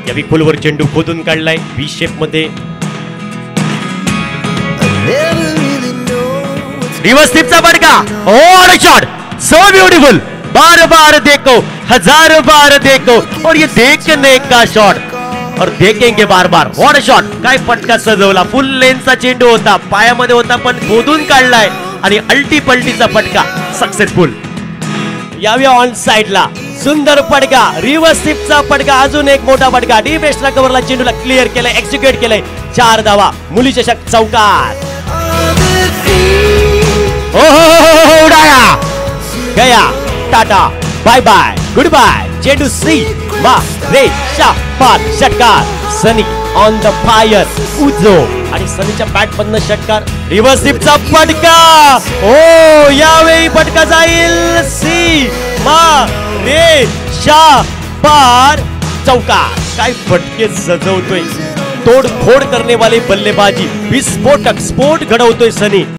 या खोलवर चेंडू खोदून काढलाय बी शेप मध्ये. रिवर्स टिपचा फटका. और शॉट सो ब्यूटीफुल. बार बार देखो, हजार बार देखो, और ये देखने का शॉट और देखेंगे बार बार. What a shot. काय फटका सजवला. फुल लेनचा चेंडू होता, पायामध्ये होता, पण खोदून काढलाय आणि अल्टी पल्टीचा फटका सक्सेसफुल. याव्या ऑन साइडला सुंदर फटका. रिवर्स टिपचा फटका. अजून एक मोठा फटका. डीप एक्स्ट्रा कव्हरला चेंडूला क्लिअर केलंय, एक्झिक्यूट केलंय. 4 धावा. मुली चषक चौकार. उडाया गया. टाटा बाय बाय गुड बाय. चेंडू सी मा रे शा पार. षटकार. Sunny on the fire. उजो आणि सनीच्या बॅट मधनं षटकार. रिव्हर्स टिपचा फटका. ओ यावेळी फटका जाईल सी मा रे शा पार. चौकार. काय फटके सजवतोय. तोडफोड करने वाली बल्लेबाजी. विस्फोटक स्फोट घडवतोय सनी.